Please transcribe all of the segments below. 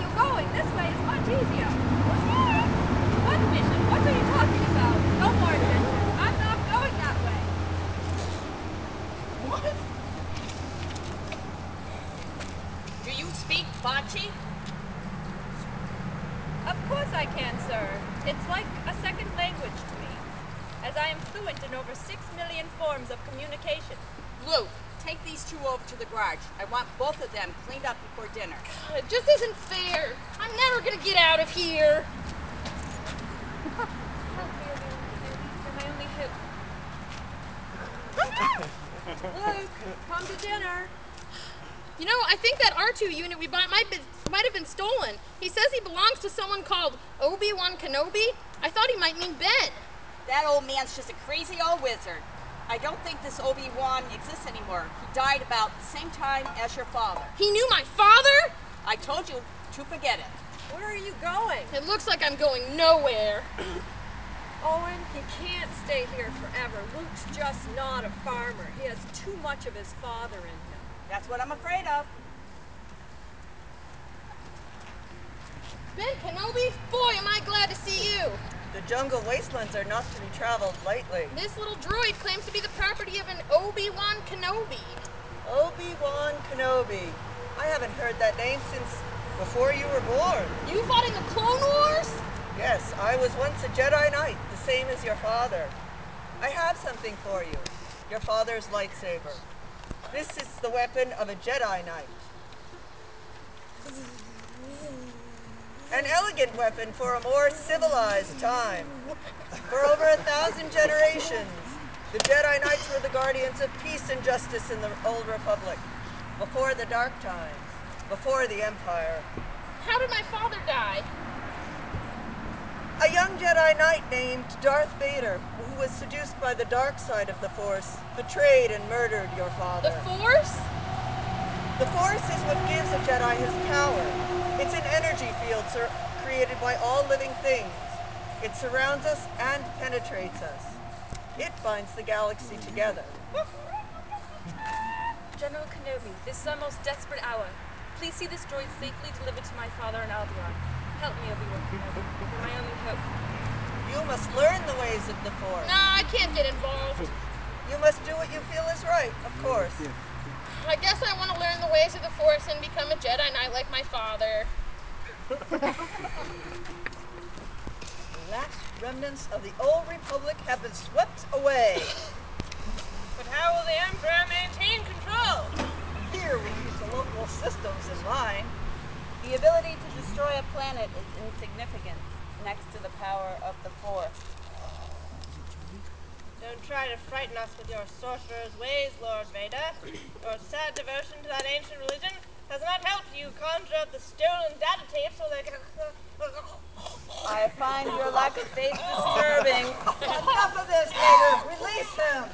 are you going? This way is much easier. What mission? What are you talking about? No more adventures. I'm not going that way. What? Do you speak Bocce? Of course I can, sir. It's like a second language to me, as I am fluent in over 6 million forms of communication. Luke, take these two over to the garage. I want both of them cleaned up before dinner. God, it just isn't fair. I'm never gonna get out of here. Help me, you're my only hope. Luke, come to dinner. You know, I think that R2 unit we bought might have been stolen. He says he belongs to someone called Obi-Wan Kenobi. I thought he might mean Ben. That old man's just a crazy old wizard. I don't think this Obi-Wan exists anymore. He died about the same time as your father. He knew my father? I told you to forget it. Where are you going? It looks like I'm going nowhere. Owen, he can't stay here forever. Luke's just not a farmer. He has too much of his father in him. That's what I'm afraid of. Ben Kenobi? Boy, am I glad to see you. The jungle wastelands are not to be traveled lightly. This little droid claims to be the property of an Obi-Wan Kenobi. Obi-Wan Kenobi. I haven't heard that name since before you were born. You fought in the Clone Wars? Yes, I was once a Jedi Knight, the same as your father. I have something for you. Your father's lightsaber. This is the weapon of a Jedi Knight. An elegant weapon for a more civilized time. For over 1,000 generations, the Jedi Knights were the guardians of peace and justice in the Old Republic. Before the Dark Times, before the Empire. How did my father die? A young Jedi Knight named Darth Vader, who was seduced by the dark side of the Force, betrayed and murdered your father. The Force? The Force is what gives a Jedi his power. It's an energy field created by all living things. It surrounds us and penetrates us. It binds the galaxy together. General Kenobi, this is our most desperate hour. Please see this droid safely delivered to my father in Alderaan. Help me, Obi-Wan Kenobi. You're my only hope. You must learn the ways of the Force. No, I can't get involved. You must do what you feel is right, of course. I guess I want to learn the ways of the Force and become a Jedi Knight like my father. The last remnants of the old Republic have been swept away. But how will the Emperor maintain control? Here we use the local systems in mind. The ability to destroy a planet is insignificant next to the power of the Force. Don't try to frighten us with your sorcerer's ways, Lord Vader. Your sad devotion to that ancient religion has not helped you conjure up the stolen data tapes so they can... I find your lack of faith disturbing. Enough of this, Vader! Release him!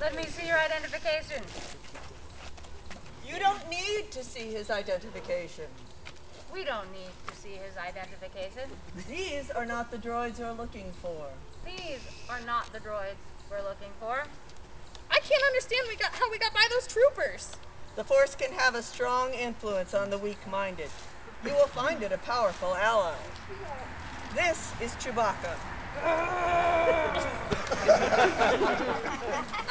Let me see your identification. You don't need to see his identification. We don't need to see his identification. These are not the droids you're looking for. These are not the droids we're looking for. I can't understand how we got by those troopers. The Force can have a strong influence on the weak-minded. You will find it a powerful ally. This is Chewbacca.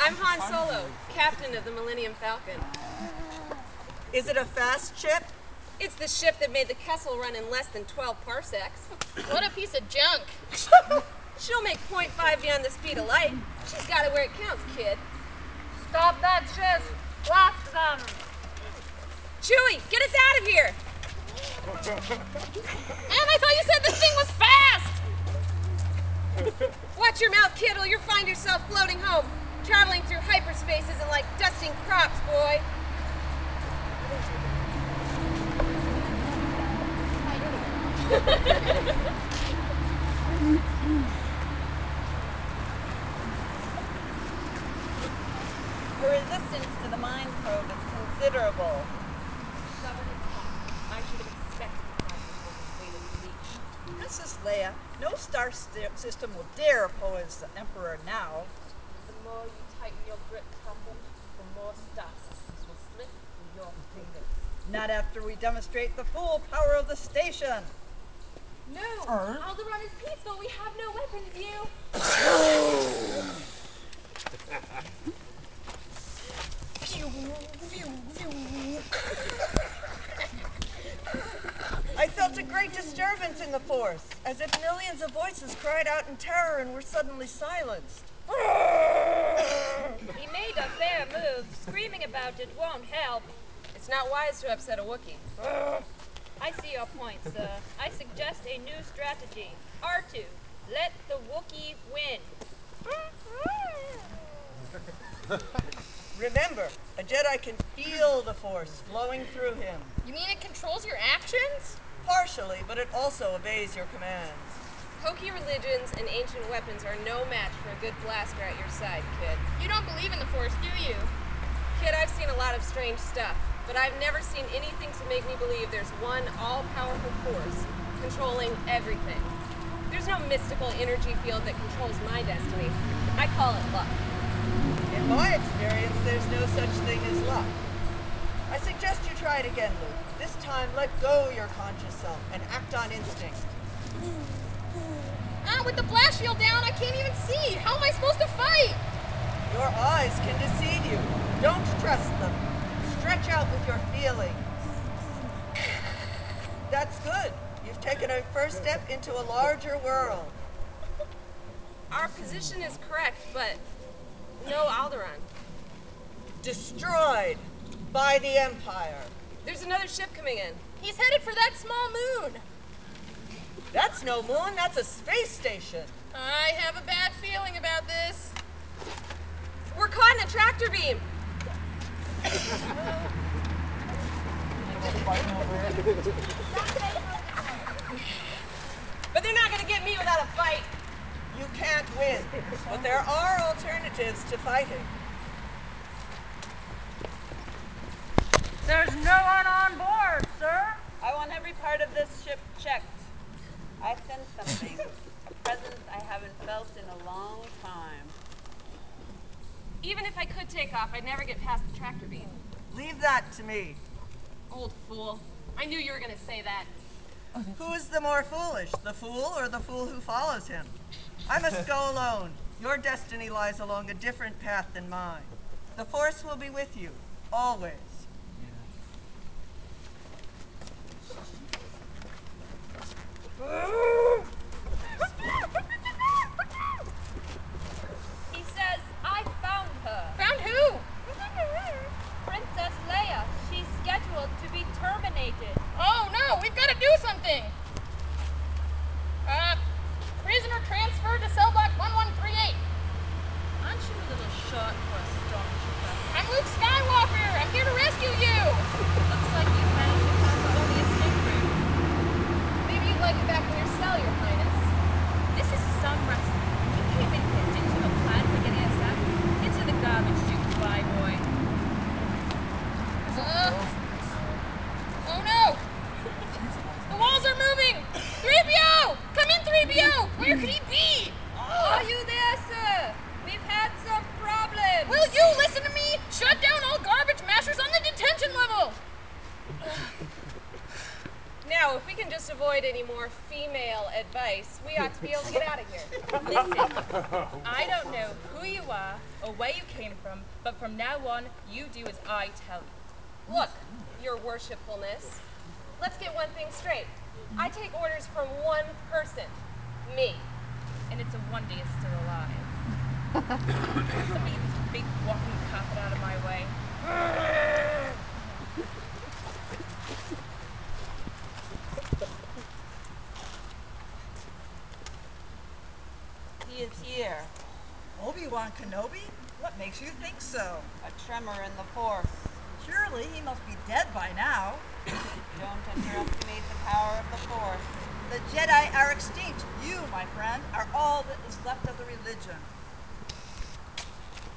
I'm Han Solo, captain of the Millennium Falcon. Is it a fast ship? It's the ship that made the Kessel run in less than 12 parsecs. What a piece of junk. She'll make 0.5 beyond the speed of light. She's got it where it counts, kid. Stop that ship! Blast them! Chewie, get us out of here! And I thought you said this thing was fast! Watch your mouth, kid, or you'll find yourself floating home. Traveling through hyperspace isn't like dusting crops, boy. Her resistance to the mind probe is considerable. Stubborn as fuck. I should have expected the cosmic forces waited to leave. Princess Leia, no star system will dare oppose the Emperor now. The more you tighten your grip, Captain, the more star systems will slip Not after we demonstrate the full power of the station. No, Alderaan is peaceful. We have no weapons, you. I felt a great disturbance in the force, as if millions of voices cried out in terror and were suddenly silenced. He made a fair move. Screaming about it won't help. It's not wise to upset a Wookiee. I see your point, sir. I suggest a new strategy. R2, let the Wookiee win. Remember, a Jedi can feel the force flowing through him. You mean it controls your actions? Partially, but it also obeys your commands. Hokey religions and ancient weapons are no match for a good blaster at your side, kid. You don't believe in the Force, do you? Kid, I've seen a lot of strange stuff, but I've never seen anything to make me believe there's one all-powerful force controlling everything. There's no mystical energy field that controls my destiny. I call it luck. In my experience, there's no such thing as luck. I suggest you try it again, Luke. This time, let go your conscious self and act on instinct. With the blast shield down, I can't even see. How am I supposed to fight? Your eyes can deceive you. Don't trust them. Stretch out with your feelings. That's good. You've taken a first step into a larger world. Our position is correct, but no Alderaan. Destroyed by the Empire. There's another ship coming in. He's headed for that small moon. That's no moon, that's a space station. I have a bad feeling about this. We're caught in a tractor beam. But they're not going to get me without a fight. You can't win, but there are alternatives to fighting. There's no one on board, sir. I want every part of this ship checked. I sense something, a presence I haven't felt in a long time. Even if I could take off, I'd never get past the tractor beam. Leave that to me. Old fool. I knew you were going to say that. Who is the more foolish, the fool or the fool who follows him? I must go alone. Your destiny lies along a different path than mine. The Force will be with you, always. He says, I found her. Found who? Princess Leia. She's scheduled to be terminated. Oh no, we've got to do something. Prisoner transferred to cell block 1138. Aren't you a little short for a stormtrooper? I'm Luke Skywalker. I'm here to rescue you. Looks like you managed to find the only escape route. Maybe you'd like it back in your cell, Your Highness. This is some wrestling. You came in here. Didn't you have a plan for getting us out? Into the garbage chute, fly boy. Oh no. The walls are moving. 3PO! Come in, 3PO! Where could he be? Are you there, sir? We've had some problems. Will you listen to me? Shut down all garbage mashers on the detention level. Now, if we can just avoid any more female advice, we ought to be able to get out of here. Listen, I don't know who you are or where you came from, but from now on, you do as I tell you. Look, Your Worshipfulness, let's get one thing straight. I take orders from one person, me. And it's a wonder you're still alive. Somebody get this big walking carpet out of my way. He is here, Obi-Wan Kenobi? What makes you think so? a tremor in the Force. Surely he must be dead by now. Don't underestimate the power of the Force. The Jedi are extinct. You, my friend, are all that is left of the religion.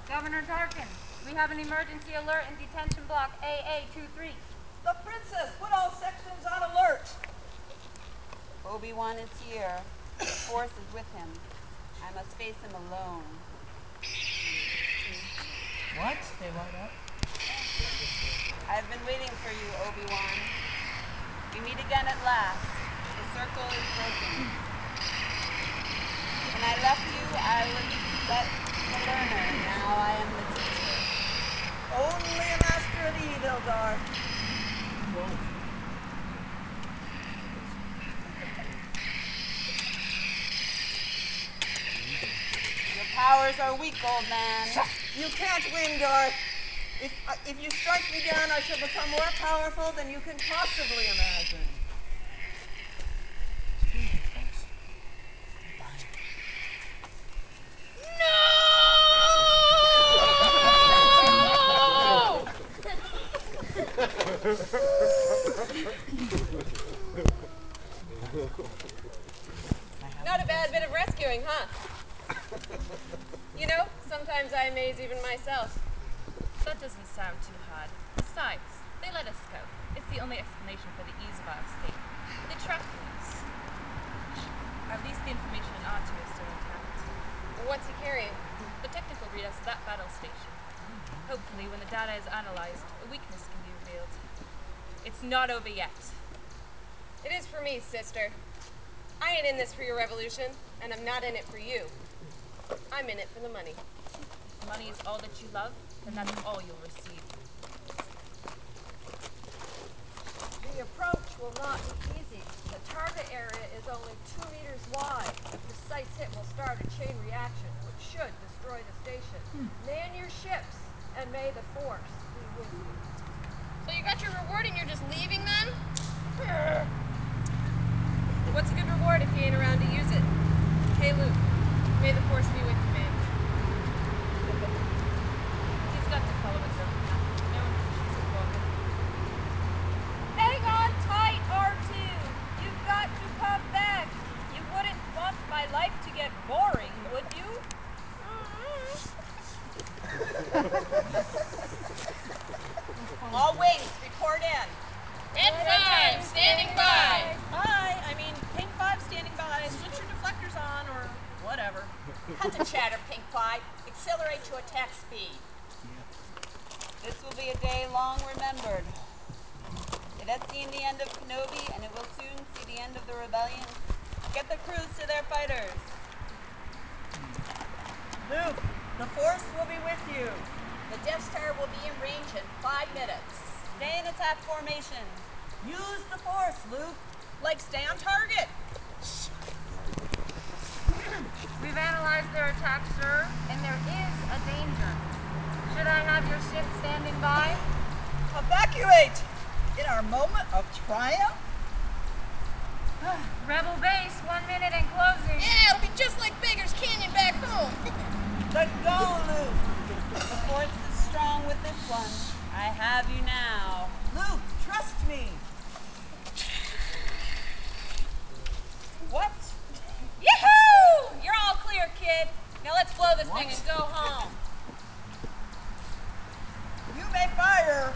Governor Tarkin, we have an emergency alert in detention block AA23. The princess, put all sections on alert. Obi-Wan is here. The Force is with him. I must face him alone. What? They light up? I I've been waiting for you, Obi-Wan. We meet again at last. The circle is broken. When I left you, I was the learner. Now I am the teacher. Only a master of evil, Darth. Your powers are weak, old man. You can't win, Darth. If you strike me down, I shall become more powerful than you can possibly imagine. Not a bad bit of rescuing, huh? You know, sometimes I amaze even myself. That doesn't sound too hard. Besides, they let us go. It's the only explanation for the ease of our escape. They tracked us. At least the information in R2 is still intact. What's he carrying? The technical readouts of that battle station. Hopefully, when the data is analyzed, a weakness can be revealed. It's not over yet. It is for me, sister. I ain't in this for your revolution, and I'm not in it for you. I'm in it for the money. If money is all that you love, then that's all you'll receive. The approach will not be easy. The target area is only 2 meters wide. A precise hit will start a chain reaction, which should destroy the station. Man your ships, and may the Force be with you. So you got your reward and you're just leaving then? What's a good reward if you ain't around to use it? Hey, Luke, may the Force be with you, man. He's got to follow his own path. No one pushes him forward. Hang on tight, R2. You've got to come back. You wouldn't want my life to get boring, would you? All wings, report in. Red 5, standing by. Hi, Pink 5 standing by. Switch your deflectors on or whatever. Cut the chatter, Pink 5. Accelerate to attack speed. This will be a day long remembered. It has seen the end of Kenobi, and it will soon see the end of the rebellion. Get the crews to their fighters. Luke, the Force will be with you. The Death Star will be in range in 5 minutes. Stay in attack formation. Use the Force, Luke. Like stay on target. We've analyzed their attack, sir, and there is a danger. Should I have your ship standing by? Evacuate! In our moment of triumph? Rebel base, 1 minute and closing. Yeah, it'll be just like Baker's Canyon back home. Let go, Luke. The Force is strong with this one. I have you now. Luke, trust me. What? Yoo-hoo! You're all clear, kid. Now let's blow this thing and go home. You may fire.